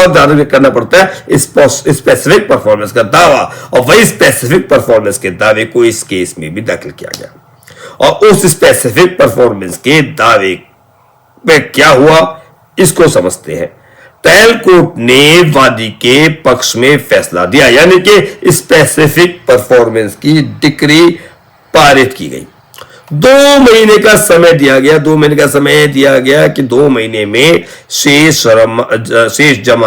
और दावा करना पड़ता है स्पेसिफिक परफॉर्मेंस का दावा, और वही स्पेसिफिक परफॉर्मेंस के दावे को इस केस में भी दाखिल किया गया। और उस स्पेसिफिक परफॉर्मेंस के दावे में क्या हुआ इसको समझते हैं। ट्रायल कोर्ट ने वादी के पक्ष में फैसला दिया, यानी कि स्पेसिफिक परफॉर्मेंस की डिक्री पारित की गई। 2 महीने का समय दिया गया, 2 महीने का समय दिया गया कि 2 महीने में शेष जमा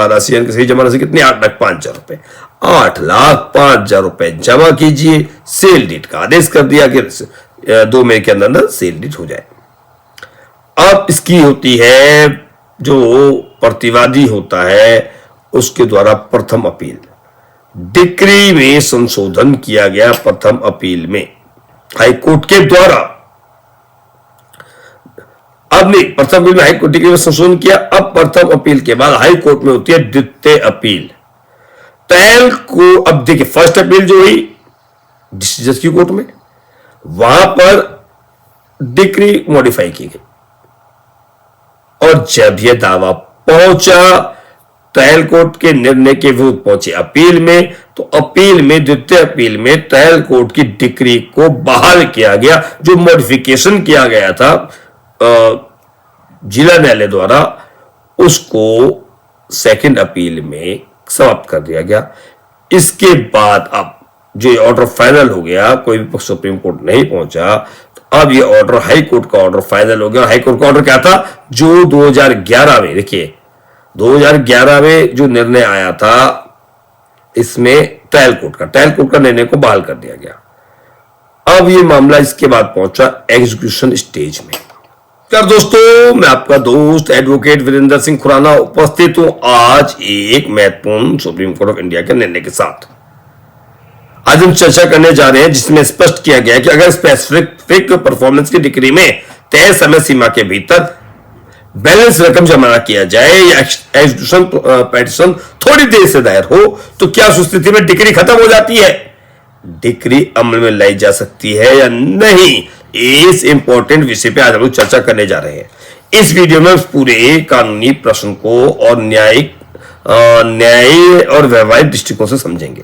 राशि, शेष जमा राशि कितनी, 8,05,000 रुपए, 8,05,000 रुपए जमा कीजिए। सेल डीड का आदेश कर दिया कि 2 महीने के अंदर सेल डीड हो जाए। अब इसकी होती है, जो प्रतिवादी होता है उसके द्वारा प्रथम अपील। डिक्री में संशोधन किया गया प्रथम अपील में हाईकोर्ट के द्वारा। अब नहीं, प्रथम अपील में हाईकोर्ट डिक्री में संशोधन किया, अब प्रथम अपील के बाद हाईकोर्ट में होती है द्वितीय अपील। ट्रायल को अब देखिए, फर्स्ट अपील जो हुई डिस्ट्रिक्ट जज की कोर्ट में, वहां पर डिक्री मॉडिफाई की गई, और जब यह दावा पहुंचा ट्रायल कोर्ट के निर्णय के विरुद्ध पहुंचे अपील में, तो अपील में, द्वितीय अपील में ट्रायल कोर्ट की डिक्री को बहाल किया गया। जो मॉडिफिकेशन किया गया था जिला न्यायालय द्वारा, उसको सेकंड अपील में समाप्त कर दिया गया। इसके बाद अब जो ऑर्डर फाइनल हो गया, कोई भी पक्ष सुप्रीम कोर्ट नहीं पहुंचा, तो अब ये ऑर्डर हाई कोर्ट का ऑर्डर फाइनल हो गया। हाई कोर्ट का ऑर्डर क्या था, जो 2011 में, देखिए 2011 में जो निर्णय आया था, इसमें ट्रायल कोर्ट का निर्णय को बहाल कर दिया गया। अब ये मामला इसके बाद पहुंचा एग्जीक्यूशन स्टेज में। नमस्कार दोस्तों, मैं आपका दोस्त एडवोकेट वीरेंद्र सिंह खुराना उपस्थित हूं आज एक महत्वपूर्ण सुप्रीम कोर्ट ऑफ इंडिया के निर्णय के साथ। आज हम चर्चा करने जा रहे हैं जिसमें स्पष्ट किया गया है कि अगर स्पेसिफिक परफॉर्मेंस की डिक्री में तय समय सीमा के भीतर बैलेंस रकम जमा न किया जाए या एग्जीक्यूशन पिटीशन थोड़ी देर से दायर हो, तो क्या उस स्थिति में डिक्री खत्म हो जाती है, डिक्री अमल में लाई जा सकती है या नहीं। इस इंपॉर्टेंट विषय पे आज हम लोग चर्चा करने जा रहे हैं। इस वीडियो में पूरे कानूनी प्रश्न को और न्याय और व्यवहारिक दृष्टिकोण से समझेंगे।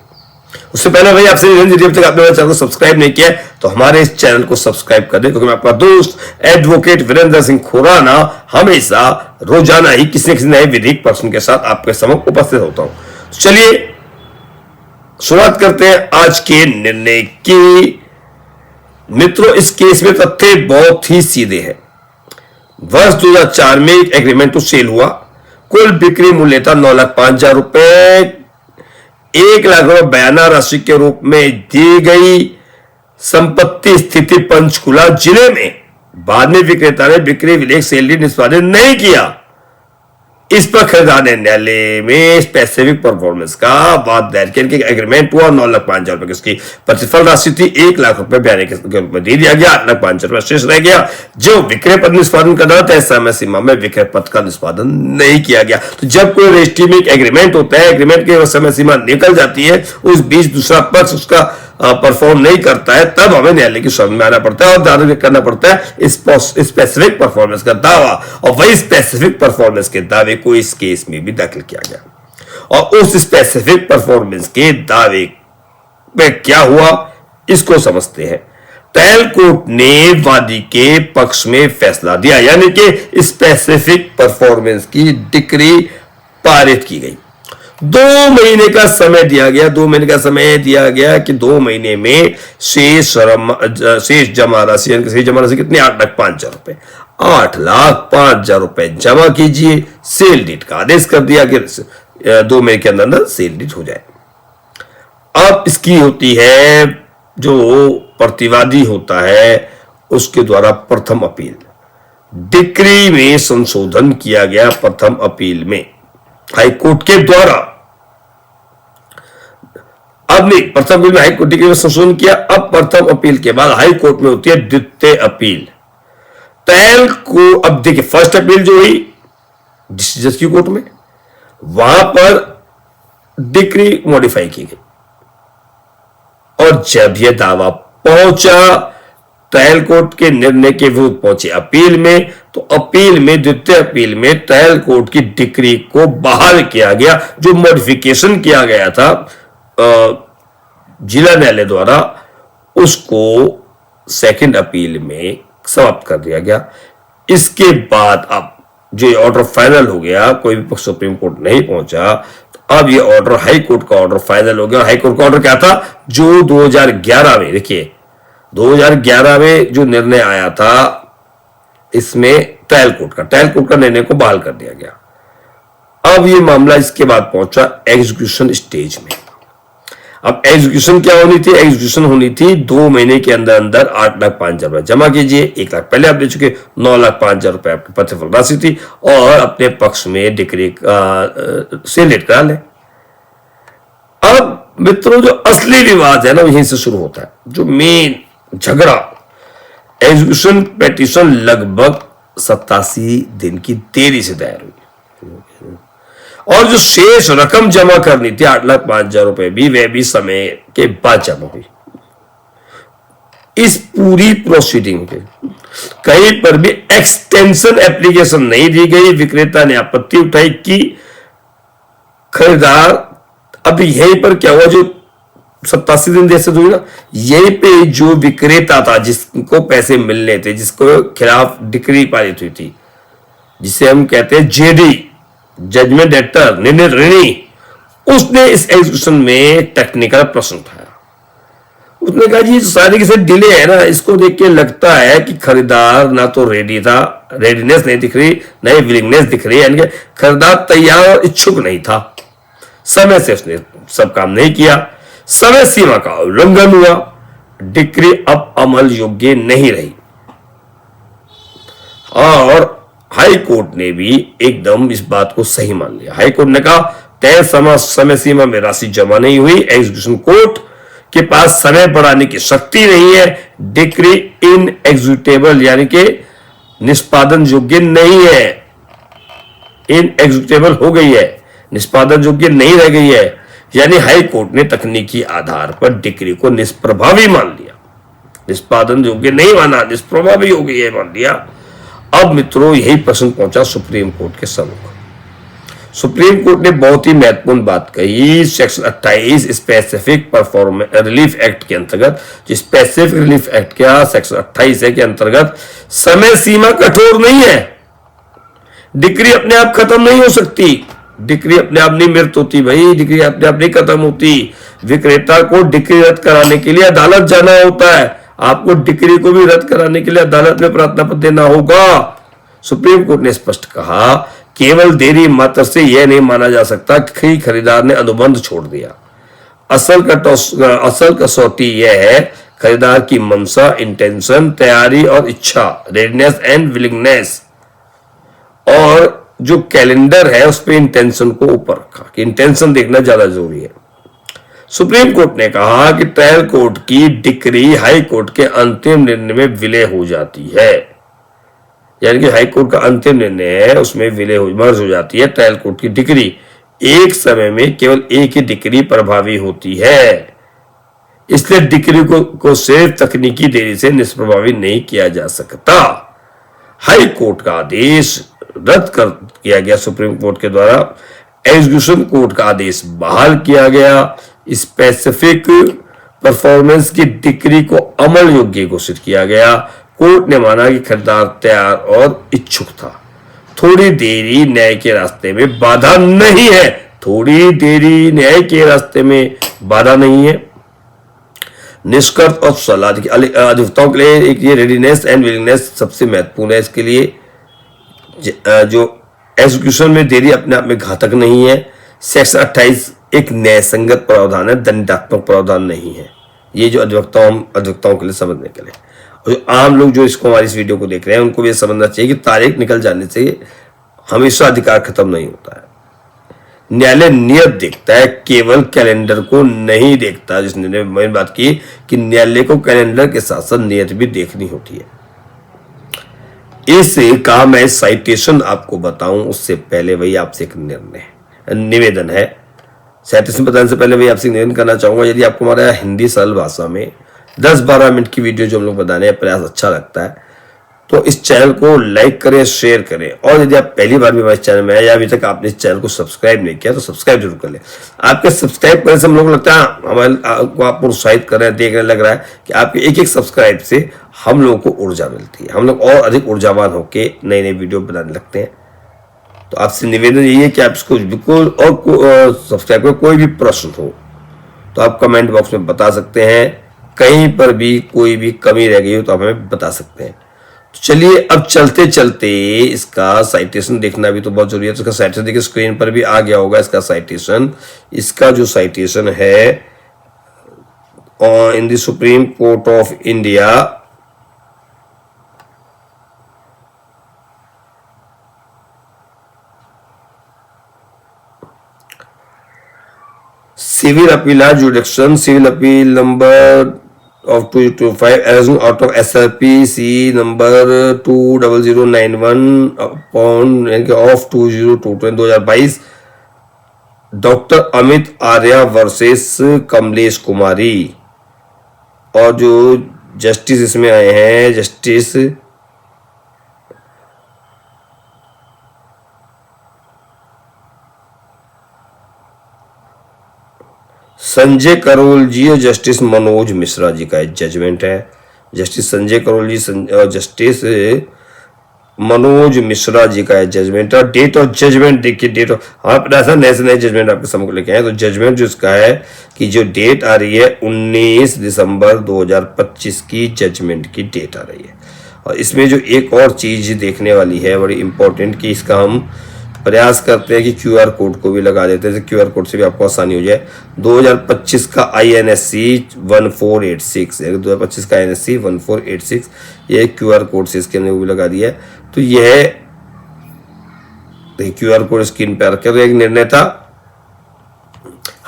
उससे पहले भाई आपसे यदि अब तक आपने हमारे चैनल को सब्सक्राइब नहीं किया तो हमारे इस चैनल को सब्सक्राइब कर दें, क्योंकि मैं आपका दोस्त एडवोकेट वीरेंद्र सिंह खुराना हमेशा रोजाना ही किसी न किसी नए विधिक प्रश्न के साथ आपके समक्ष उपस्थित होता हूं। चलिए शुरुआत करते हैं आज के निर्णय की। मित्रों, इस केस में तथ्य बहुत ही सीधे हैं। वर्ष 2004 में एक एग्रीमेंट टू सेल हुआ। कुल बिक्री मूल्य था 9,05,000 रुपए। 1 लाख रुपए बयाना राशि के रूप में दी गई। संपत्ति स्थिति पंचकुला जिले में। बाद में विक्रेता ने बिक्री विलेख सेल डीड निष्पादित नहीं किया। इस पर खरीदार ने न्यायालय में स्पेसिफिक परफॉर्मेंस का वाद दायर किया कि एग्रीमेंट हुआ 9,05,000 रुपए, किसकी प्रतिफल राशि थी 1 लाख रुपए बयाने के रूप में दे दिया गया। 8,05,000 रुपए शेष रह गया जो विक्रय पत्र निष्पादन करना था। समय सीमा में विक्रय पत्र का निष्पादन नहीं किया गया। तो जब कोई रजिस्ट्री में एक एग्रीमेंट होता है, एग्रीमेंट की समय सीमा निकल जाती है, उस बीच दूसरा पक्ष उसका परफॉर्म नहीं करता है, तब हमें न्यायालय की शरण में आना पड़ता है और दावा करना पड़ता है स्पेसिफिक परफॉर्मेंस का दावा, और वही स्पेसिफिक परफॉर्मेंस के दावे को इस केस में भी दाखिल किया गया। और उस स्पेसिफिक परफॉर्मेंस के दावे में क्या हुआ इसको समझते हैं। ट्रायल कोर्ट ने वादी के पक्ष में फैसला दिया, यानी कि स्पेसिफिक परफॉर्मेंस की डिक्री पारित की गई। 2 महीने का समय दिया गया, 2 महीने का समय दिया गया कि 2 महीने में शेष जमा राशि, शेष जमा राशि कितनी, 8,05,000 रुपए, 8,05,000 रुपए जमा कीजिए। सेल डीड का आदेश कर दिया कि 2 महीने के अंदर सेल डीड हो जाए। अब इसकी होती है, जो प्रतिवादी होता है उसके द्वारा प्रथम अपील। डिक्री में संशोधन किया गया प्रथम अपील में हाईकोर्ट के द्वारा। अब नहीं, प्रथम अपील में हाईकोर्ट डिक्री में संशोधन किया, अब प्रथम अपील के बाद हाईकोर्ट में होती है द्वितीय अपील। ट्रायल को अब देखिए, फर्स्ट अपील जो हुई डिस्ट्रिक्ट जज की कोर्ट में, वहां पर डिक्री मॉडिफाई की गई, और जब यह दावा पहुंचा ट्रायल कोर्ट के निर्णय के विरुद्ध पहुंचे अपील में, तो अपील में, द्वितीय अपील में ट्रायल कोर्ट की डिक्री को बहाल किया गया। जो मॉडिफिकेशन किया गया था जिला न्यायालय द्वारा, उसको सेकंड अपील में समाप्त कर दिया गया। इसके बाद अब जो ऑर्डर फाइनल हो गया, कोई भी पक्ष सुप्रीम कोर्ट नहीं पहुंचा, तो अब ये ऑर्डर हाई कोर्ट का ऑर्डर फाइनल हो गया। हाई कोर्ट का ऑर्डर क्या था? जो 2011 में, देखिए 2011 में जो निर्णय आया था, इसमें ट्रायल कोर्ट का निर्णय को बहाल कर दिया गया। अब ये मामला इसके बाद पहुंचा एग्जीक्यूशन स्टेज में। अब एग्जीक्यूशन क्या होनी थी? एग्जीक्यूशन होनी थी 2 महीने के अंदर अंदर 8,05,000 रुपए जमा कीजिए। 1 लाख पहले आप दे चुके, 9,05,000 रुपए आपकी प्रतिफल राशि थी, और अपने पक्ष में डिक्री से लेट करा लें। अब मित्रों, जो असली विवाद है ना, यहीं से शुरू होता है। जो मेन झगड़ा, एग्जीक्यूशन पेटिशन लगभग 87 दिन की देरी से दायर हुई, और जो शेष रकम जमा करनी थी 8,05,000 रुपए भी, वह भी समय के बाद जमा हुई। इस पूरी प्रोसीडिंग के कहीं पर भी एक्सटेंशन एप्लीकेशन नहीं दी गई। विक्रेता ने आपत्ति उठाई कि खरीदार, अब यहीं पर क्या हुआ, जो 87 दिन देर से हुई ना, यहीं पे जो विक्रेता था, जिसको पैसे मिलने थे, जिसको खिलाफ डिक्री पारित हुई थी, जिसे हम कहते हैं जेडी, जजमेंट डेटर, निर्णय ऋणी, उसने इस एग्जीक्यूशन में टेक्निकल प्रश्न उठाया। उसने कहा जी सारी की सारी डिले है ना, इसको देख के लगता है कि खरीदार ना तो रेडी था, रेडीनेस नहीं दिख रही, ना ही विलिंगनेस दिख रही है, यानी कि खरीदार तैयार और इच्छुक नहीं था। समय से उसने सब काम नहीं किया, समय सीमा का उल्लंघन हुआ, डिक्री अब अमल योग्य नहीं रही। और हाई कोर्ट ने भी एकदम इस बात को सही मान लिया। हाई कोर्ट ने कहा तय समय सीमा में राशि जमा नहीं हुई, एग्जीक्यूशन कोर्ट के पास समय बढ़ाने की शक्ति नहीं है, डिक्री इन एग्जीक्यूटेबल यानी कि निष्पादन योग्य नहीं है, इन एग्जीक्यूटेबल हो गई है, निष्पादन योग्य नहीं रह गई है। यानी हाई कोर्ट ने तकनीकी आधार पर डिक्री को निष्प्रभावी मान लिया, निष्पादन योग्य नहीं माना, निष्प्रभावी हो गई है मान लिया। अब मित्रों, यही प्रश्न पहुंचा सुप्रीम कोर्ट के सम्मुख। सुप्रीम कोर्ट ने बहुत ही महत्वपूर्ण बात कही। Section 28 specific performance relief act के अंतर्गत, जो स्पेसिफिक रिलीफ एक्ट क्या सेक्शन 28 है के अंतर्गत समय सीमा कठोर नहीं है। डिक्री अपने आप खत्म नहीं हो सकती, डिक्री अपने आप नहीं मृत होती भाई, डिक्री अपने आप नहीं खत्म होती। विक्रेता को डिक्री रद्द कराने के लिए अदालत जाना होता है, आपको डिक्री को भी रद्द कराने के लिए अदालत में प्रार्थना पत्र देना होगा। सुप्रीम कोर्ट ने स्पष्ट कहा, केवल देरी मात्र से यह नहीं माना जा सकता कि खरीदार ने अनुबंध छोड़ दिया। असल कसौटी यह है खरीदार की मंशा, इंटेंशन, तैयारी और इच्छा, रेडनेस एंड विलिंगनेस, और जो कैलेंडर है उस पर इंटेंशन को ऊपर रखा कि इंटेंशन देखना ज्यादा जरूरी है। सुप्रीम कोर्ट ने कहा कि ट्रायल कोर्ट की डिक्री हाई कोर्ट के अंतिम निर्णय में विलय हो जाती है, यानी कि हाई कोर्ट का अंतिम निर्णय है उसमें विलय मर्ज हो जाती है। ट्रायल कोर्ट की डिक्री एक समय में केवल एक ही डिक्री प्रभावी होती है, इसलिए डिक्री को सिर्फ तकनीकी देरी से निष्प्रभावी नहीं किया जा सकता। हाई कोर्ट का आदेश रद्द कर किया गया सुप्रीम कोर्ट के द्वारा, एग्जीक्यूशन कोर्ट का आदेश बहाल किया गया, स्पेसिफिक परफॉर्मेंस की डिक्री को अमल योग्य घोषित किया गया। कोर्ट ने माना कि खरीदार तैयार और इच्छुक था, थोड़ी देरी न्याय के रास्ते में बाधा नहीं है, थोड़ी देरी न्याय के रास्ते में बाधा नहीं है। निष्कर्ष और सलाह अधिवक्ताओं के लिए एक ये रेडीनेस एंड विलिंगनेस सबसे महत्वपूर्ण है। इसके लिए जो एग्जीक्यूशन में देरी अपने आप में घातक नहीं है। सेक्शन 28 एक न्यायसंगत प्रावधान है, दंडात्मक प्रावधान नहीं है। ये जो अधिवक्ताओं के लिए समझने के लिए, और जो आम लोग जो इसको हमारी इस वीडियो को देख रहे हैं उनको भी समझना चाहिए कि तारीख निकल जाने से हमेशा अधिकार खत्म नहीं होता है। न्यायालय नियत देखता है, केवल कैलेंडर को नहीं देखता। जिसने मैंने बात की कि न्यायालय को कैलेंडर के साथ साथ नियत भी देखनी होती है। इससे कहा मैं साइटेशन आपको बताऊं उससे पहले वही आपसे एक निवेदन है। साइटेशन बताने से पहले वही आपसे निवेदन करना चाहूंगा, यदि आपको हमारा हिंदी सरल भाषा में 10-12 मिनट की वीडियो जो हम लोग बनाने का प्रयास अच्छा लगता है, तो इस चैनल को लाइक करें, शेयर करें। और यदि आप पहली बार भी हमारे चैनल में आए या अभी तक आपने इस चैनल को सब्सक्राइब नहीं किया तो सब्सक्राइब जरूर कर लें। आपके सब्सक्राइब करने से हम लोग को लगता है हमारे को आप प्रोत्साहित कर रहे हैं, देखने लग रहा है कि आपके एक एक सब्सक्राइब से हम लोगों को ऊर्जा मिलती है, हम लोग और अधिक ऊर्जावान होकर नई नई वीडियो बनाने लगते हैं। तो आपसे निवेदन यही है कि आप इसको बिल्कुल और सब्सक्राइब करें। कोई भी प्रश्न हो तो आप कमेंट बॉक्स में बता सकते हैं, कहीं पर भी कोई भी कमी रह गई हो तो आप हमें बता सकते हैं। तो चलिए अब चलते चलते इसका साइटेशन देखना भी तो बहुत जरूरी है। तो इसका साइटेशन देखिए, स्क्रीन पर भी आ गया होगा इसका साइटेशन। इसका जो साइटेशन है in the Supreme Court of India, civil appeal jurisdiction, civil appeal number of 225 arising out of SRP C number 20091 upon of 2022 doctor Amit Arya versus Kamlesh Kumari. और जो जस्टिस इसमें आए हैं, जस्टिस संजय करोल जी और जस्टिस मनोज मिश्रा जी का जजमेंट है। जस्टिस संजय करोल जी और जस्टिस मनोज मिश्रा जी का जजमेंट है। डेट ऑफ जजमेंट देखिए, डेट ऑफ ऐसा नए से नए जजमेंट आपके सामने लेके आए। तो जजमेंट जो इसका है कि जो डेट आ रही है 19 दिसंबर 2025 की जजमेंट की डेट आ रही है। और इसमें जो एक और चीज देखने वाली है बड़ी इंपॉर्टेंट, कि इसका हम प्रयास करते हैं कि क्यूआर कोड को भी लगा देते हैं, क्यूआर कोड से भी आपको आसानी हो जाए। 2025 का INSC 1486, 2025 का INSC 1486 ये क्यूआर कोड से इसके अंदर भी लगा दिया है। तो यह क्यूआर कोड स्क्रीन पर रखे, तो एक निर्णय था।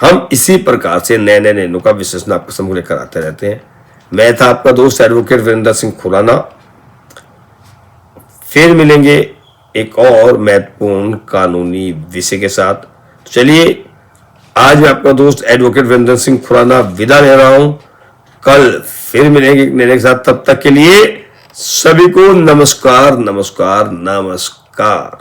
हम इसी प्रकार से नए नए निर्णयों का विश्लेषण आपके सामने लेकर आते रहते हैं। मैं था आपका दोस्त एडवोकेट वीरेंद्र सिंह खुराना। फिर मिलेंगे एक और महत्वपूर्ण कानूनी विषय के साथ। तो चलिए, आज मैं आपका दोस्त एडवोकेट वीरेंद्र सिंह खुराना विदा ले रहा हूं। कल फिर मिलेंगे एक नए के साथ। तब तक के लिए सभी को नमस्कार, नमस्कार, नमस्कार।